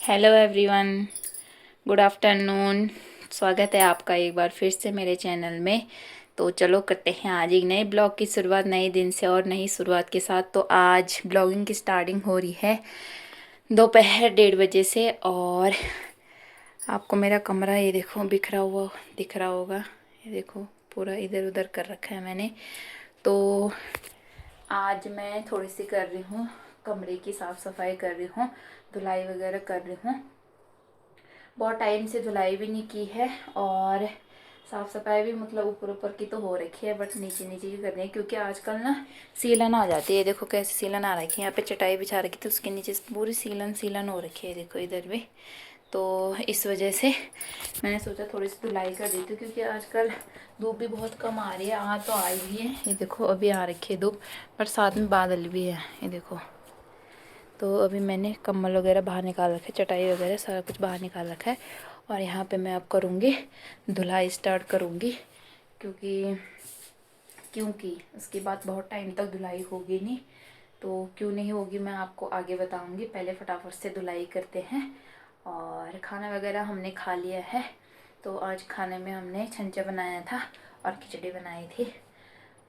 Hello everyone, good afternoon. स्वागत है आपका एक बार फिर से मेरे चैनल में। तो चलो करते हैं आज एक नए ब्लॉग की शुरुआत, नए दिन से और नई शुरुआत के साथ। तो आज ब्लॉगिंग की स्टार्टिंग हो रही है दोपहर 1:30 बजे से। और आपको मेरा कमरा ये देखो बिखरा हुआ दिख रहा होगा। ये देखो पूरा इधर उधर कर रखा है मैंने। तो आज मैं थोड़ी सी कर रही हूँ कमरे की साफ़ सफाई कर रही हूँ, धुलाई वगैरह कर रही हूँ। बहुत टाइम से धुलाई भी नहीं की है और साफ़ सफाई भी मतलब ऊपर ऊपर की तो हो रखी है, बट नीचे नीचे की करनी है क्योंकि आजकल ना सीलन आ जाती है। देखो कैसे सीलन आ रखी है। यहाँ पे चटाई बिछा रखी थी, उसके नीचे पूरी सीलन सीलन हो रखी है। देखो इधर भी। तो इस वजह से मैंने सोचा थोड़ी सी धुलाई कर देती हूँ क्योंकि आजकल धूप भी बहुत कम आ रही है। आ तो आई भी है, ये देखो अभी आ रखी है धूप, पर साथ में बादल भी है। ये देखो। तो अभी मैंने कंबल वगैरह बाहर निकाल रखे, चटाई वगैरह सारा कुछ बाहर निकाल रखा है। और यहाँ पे मैं अब करूँगी धुलाई स्टार्ट करूँगी क्योंकि उसके बाद बहुत टाइम तक धुलाई होगी नहीं। तो क्यों नहीं होगी मैं आपको आगे बताऊँगी। पहले फटाफट से धुलाई करते हैं। और खाना वगैरह हमने खा लिया है। तो आज खाने में हमने छंचा बनाया था और खिचड़ी बनाई थी।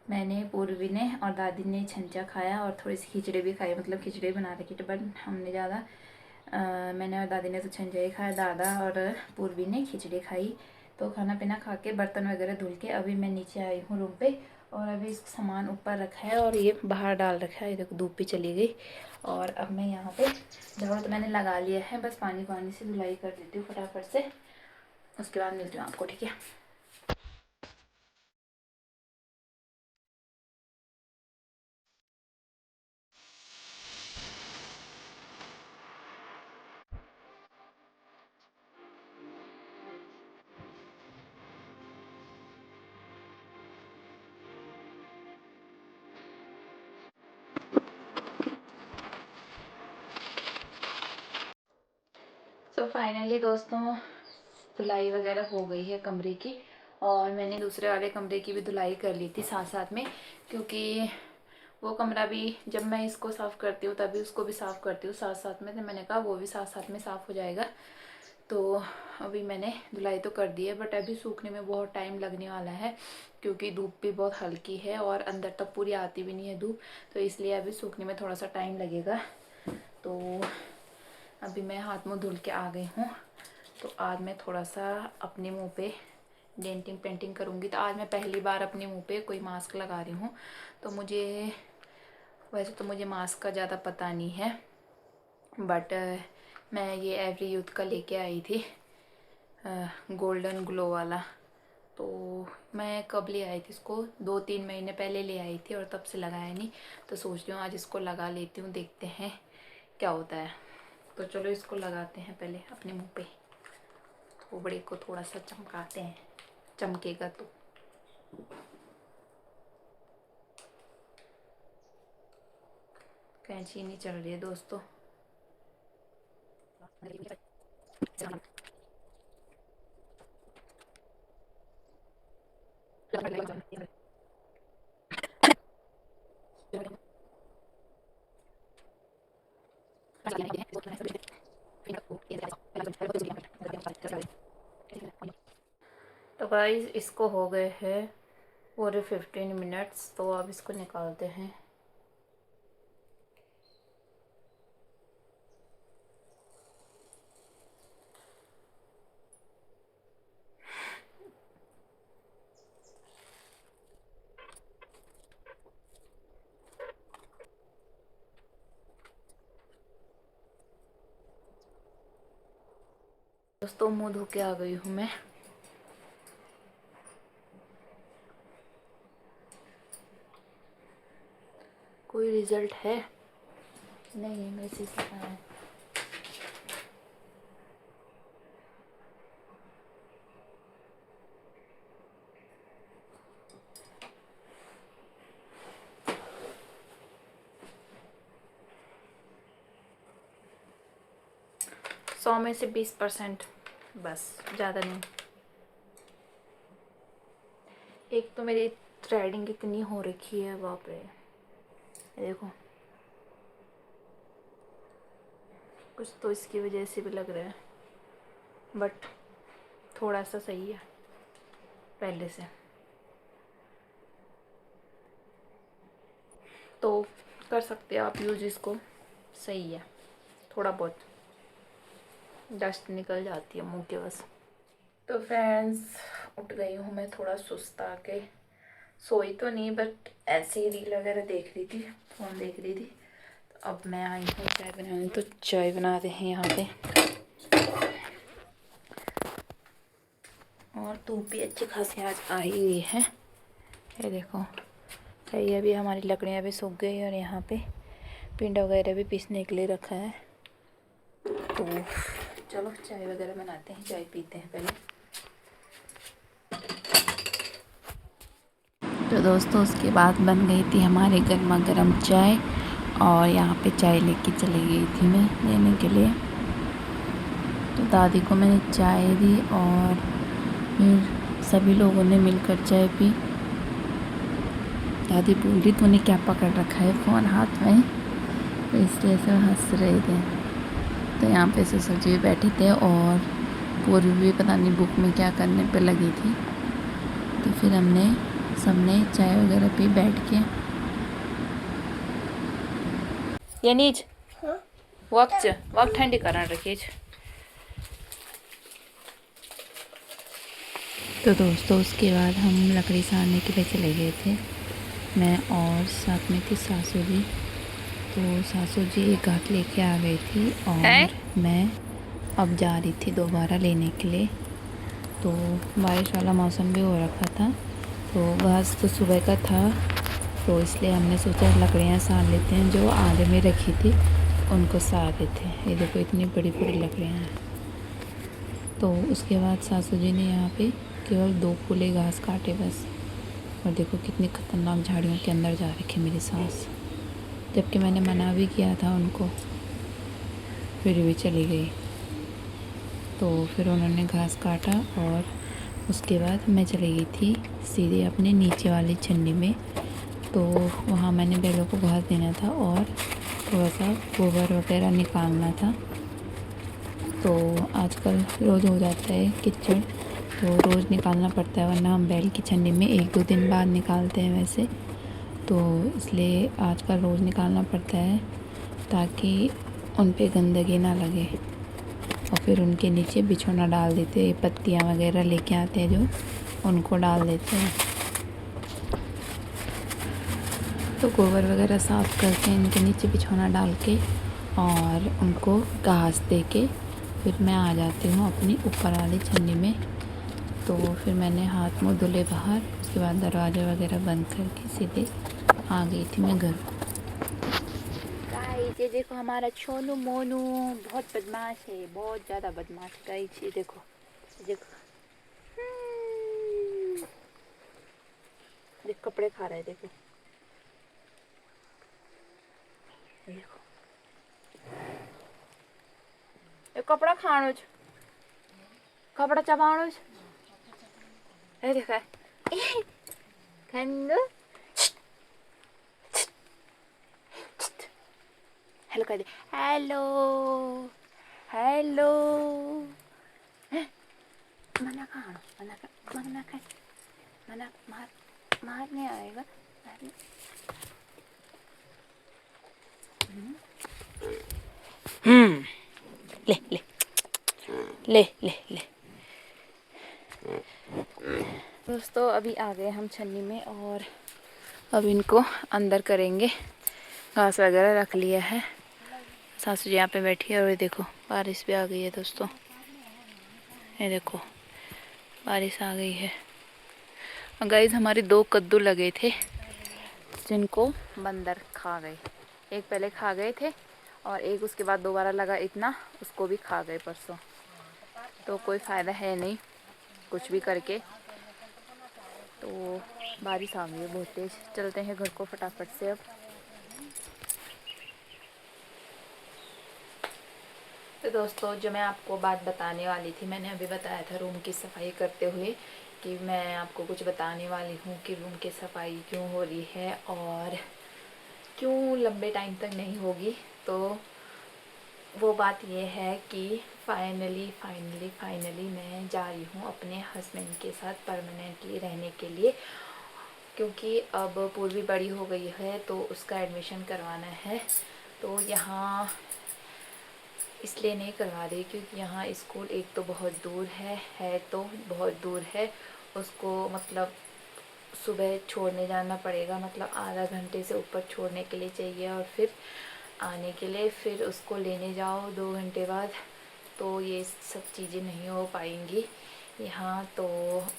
मैंने, पूर्वी ने और दादी ने छंचा खाया और थोड़ी सी खिचड़ी भी खाई। मतलब खिचड़ी बना रखी थी, बट हमने ज़्यादा मैंने और दादी ने तो छंचा ही खाया, दादा और पूर्वी ने खिचड़ी खाई। तो खाना पीना खा के बर्तन वगैरह धुल के अभी मैं नीचे आई हूँ रूम पे। और अभी इस सामान ऊपर रखा है और ये बाहर डाल रखा है। देखो धूप भी चली गई। और अब मैं यहाँ पे झाड़ू तो मैंने लगा लिया है, बस पानी पानी से धुलाई कर देती हूँ फटाफट से। उसके बाद मिलती हूँ आपको, ठीक है। तो फाइनली दोस्तों धुलाई वगैरह हो गई है कमरे की। और मैंने दूसरे वाले कमरे की भी धुलाई कर ली थी साथ साथ में, क्योंकि वो कमरा भी जब मैं इसको साफ़ करती हूँ तभी उसको भी साफ़ करती हूँ साथ साथ में। तो मैंने कहा वो भी साथ साथ में साफ़ हो जाएगा। तो अभी मैंने धुलाई तो कर दी है, बट अभी सूखने में बहुत टाइम लगने वाला है क्योंकि धूप भी बहुत हल्की है और अंदर तक पूरी आती भी नहीं है धूप। तो इसलिए अभी सूखने में थोड़ा सा टाइम लगेगा। तो अभी मैं हाथ मुँह धुल के आ गई हूँ। तो आज मैं थोड़ा सा अपने मुंह पे डेंटिंग पेंटिंग करूँगी। तो आज मैं पहली बार अपने मुंह पे कोई मास्क लगा रही हूँ। तो वैसे तो मुझे मास्क का ज़्यादा पता नहीं है, बट मैं ये एवरी यूथ का लेके आई थी, गोल्डन ग्लो वाला। तो मैं कब ले आई थी इसको, 2-3 महीने पहले ले आई थी और तब से लगाया नहीं। तो सोच रही हूँ आज इसको लगा लेती हूँ, देखते हैं क्या होता है। तो चलो इसको लगाते हैं पहले अपने मुंह पे। खोबड़े को थोड़ा सा चमकाते हैं, चमकेगा तो। कैंची नहीं चल रही है दोस्तों। तो गाइस इसको हो गए हैं पूरे 15 मिनट्स। तो अब इसको निकालते हैं। दोस्तों मुंह धो के आ गई हूँ मैं। कोई रिजल्ट है? नहीं, मैसेज दिखा है। सौ में से 20%, बस, ज़्यादा नहीं। एक तो मेरी थ्रेडिंग इतनी हो रखी है, बाप रे। ये देखो कुछ तो इसकी वजह से भी लग रहा है, बट थोड़ा सा सही है पहले से। तो कर सकते हैं आप यूज इसको, सही है। थोड़ा बहुत डस्ट निकल जाती है मुंह के बस। तो फ्रेंड्स, उठ गई हूँ मैं थोड़ा सुस्त आके। सोई तो नहीं, बट ऐसे ही रील वगैरह देख रही थी, फ़ोन देख रही थी। तो अब मैं आई हूँ चाय बनाने, तो चाय बना रहे हैं यहाँ पे। और धूप भी अच्छी खासी आज आ ही गई है। ये देखो, ये अभी हमारी लकड़ियाँ भी सूख गई और यहाँ पे पिंड वगैरह भी पीसने के लिए रखा है। तो चलो चाय वगैरह बनाते हैं, चाय पीते हैं पहले। तो दोस्तों, उसके बाद बन गई थी हमारे गर्मा गर्म चाय, और यहाँ पे चाय लेके चली गई थी मैं लेने के लिए। तो दादी को मैंने चाय दी और फिर सभी लोगों ने मिलकर चाय पी। दादी बोल रही तूने क्या पकड़ रखा है फ़ोन हाथ में, तो इसलिए से हंस रहे थे। तो यहाँ पे ससुर जी बैठे थे और पूर्वी भी पता नहीं बुक में क्या करने पे लगी थी। तो फिर सबने चाय वगैरह पी बैठ के। ये नीच वक्त ठंडी करा रखी। तो दोस्तों, उसके बाद हम लकड़ी सारने के लिए चले गए थे, मैं और साथ में थी सासू जी। तो सासू जी एक घाट लेके आ गई थी और मैं अब जा रही थी दोबारा लेने के लिए। तो बारिश वाला मौसम भी हो रखा था, तो घास तो सुबह का था, तो इसलिए हमने सोचा लकड़ियाँ सार लेते हैं। जो आगे में रखी थी उनको सार लेते हैं। ये देखो इतनी बड़ी बड़ी लकड़ियाँ हैं। तो उसके बाद सासू जी ने यहाँ पे केवल 2 फूले घास काटे बस। और देखो कितनी ख़तरनाक झाड़ियों के अंदर जा रखी मेरी सास, जबकि मैंने मना भी किया था उनको, फिर भी चली गई। तो फिर उन्होंने घास काटा और उसके बाद मैं चली गई थी सीधे अपने नीचे वाली छन्नी में। तो वहाँ मैंने बैलों को घास देना था और थोड़ा सा गोबर वगैरह निकालना था। तो आजकल रोज़ हो जाता है कीचड़, तो रोज़ निकालना पड़ता है, वरना हम बैल की छन्नी में 1-2 दिन बाद निकालते हैं वैसे। तो इसलिए आजकल रोज़ निकालना पड़ता है ताकि उन पे गंदगी ना लगे। और फिर उनके नीचे बिछोना डाल देते हैं, पत्तियाँ वगैरह लेके आते हैं जो, उनको डाल देते हैं। तो गोबर वगैरह साफ़ करके इनके नीचे बिछोना डाल के और उनको घास दे के फिर मैं आ जाती हूँ अपनी ऊपर वाली छन्नी में। तो फिर मैंने हाथ मुँह धुले बाहर, उसके बाद दरवाज़ा वगैरह बंद करके सीधे आ गई थी मैं घर को। गाइस, ये देखो हमारा छोनू मोनू बहुत बदमाश है, बहुत ज़्यादा बदमाश। गाइस ये देखो, देखो देख कपड़े खा रहा है, देखो देखो ये कपड़ा खानो, कपड़ा चबानो। ये देखा खंडू हेलो कर दे, हेलो हेलो। मना खानो, मना खाए, मना मारने आएगा। ले ले ले ले ले। दोस्तों, अभी आ गए हम छन्नी में और अब इनको अंदर करेंगे। घास वगैरह रख लिया है, सासू जी यहाँ पे बैठी है। और ये देखो बारिश भी आ गई है दोस्तों, ये देखो बारिश आ गई है। और गाइस, हमारे 2 कद्दू लगे थे जिनको बंदर खा गए। एक पहले खा गए थे और एक उसके बाद दोबारा लगा इतना, उसको भी खा गए परसों। तो कोई फ़ायदा है नहीं कुछ भी करके। तो बारिश आ गई है बहुत तेज़, चलते हैं घर को फटाफट से अब। तो दोस्तों, जो मैं आपको बात बताने वाली थी, मैंने अभी बताया था रूम की सफाई करते हुए कि मैं आपको कुछ बताने वाली हूँ कि रूम की सफाई क्यों हो रही है और क्यों लंबे टाइम तक नहीं होगी। तो वो बात ये है कि फाइनली मैं जा रही हूँ अपने हस्बैंड के साथ परमानेंटली रहने के लिए, क्योंकि अब पूर्वी बड़ी हो गई है तो उसका एडमिशन करवाना है। तो यहाँ इसलिए नहीं करवा रही क्योंकि यहाँ स्कूल एक तो बहुत दूर है तो बहुत दूर है। उसको मतलब सुबह छोड़ने जाना पड़ेगा, मतलब आधा घंटे से ऊपर छोड़ने के लिए चाहिए, और फिर आने के लिए फिर उसको लेने जाओ 2 घंटे बाद। तो ये सब चीज़ें नहीं हो पाएंगी यहाँ तो।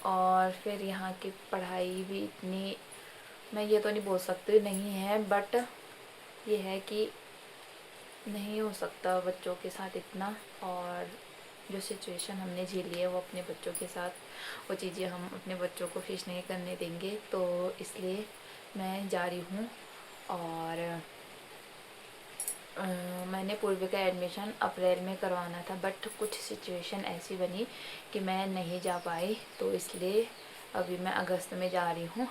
और फिर यहाँ की पढ़ाई भी इतनी, मैं ये तो नहीं बोल सकती नहीं है, बट ये है कि नहीं हो सकता बच्चों के साथ इतना। और जो सिचुएशन हमने झेली है वो अपने बच्चों के साथ, वो चीज़ें हम अपने बच्चों को फेस नहीं करने देंगे। तो इसलिए मैं जा रही हूँ। और मैंने पूर्वी का एडमिशन अप्रैल में करवाना था, बट कुछ सिचुएशन ऐसी बनी कि मैं नहीं जा पाई, तो इसलिए अभी मैं अगस्त में जा रही हूँ।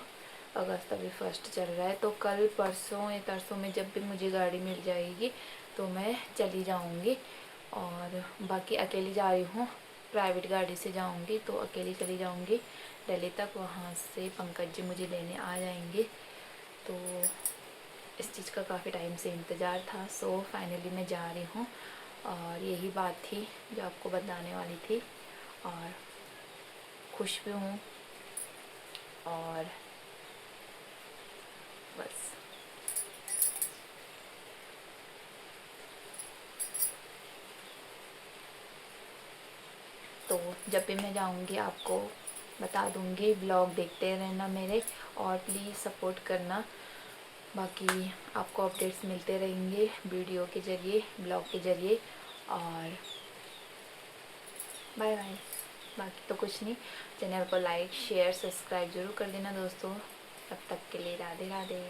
अगस्त अभी फर्स्ट चल रहा है, तो कल परसों या तरसों में जब भी मुझे गाड़ी मिल जाएगी तो मैं चली जाऊँगी। और बाकी अकेली जा रही हूँ, प्राइवेट गाड़ी से जाऊँगी तो अकेली चली जाऊँगी दिल्ली तक। वहाँ से पंकज जी मुझे लेने आ जाएंगे। तो इस चीज़ का काफ़ी टाइम से इंतज़ार था। सो फाइनली मैं जा रही हूँ, और यही बात थी जो आपको बताने वाली थी। और खुश भी हूँ, और बस। तो जब भी मैं जाऊँगी आपको बता दूँगी, ब्लॉग देखते रहना मेरे, और प्लीज़ सपोर्ट करना। बाकी आपको अपडेट्स मिलते रहेंगे वीडियो के ज़रिए, ब्लॉग के ज़रिए। और बाय बाय। बाकी तो कुछ नहीं, चैनल को लाइक शेयर सब्सक्राइब ज़रूर कर देना दोस्तों। तब तक के लिए राधे राधे।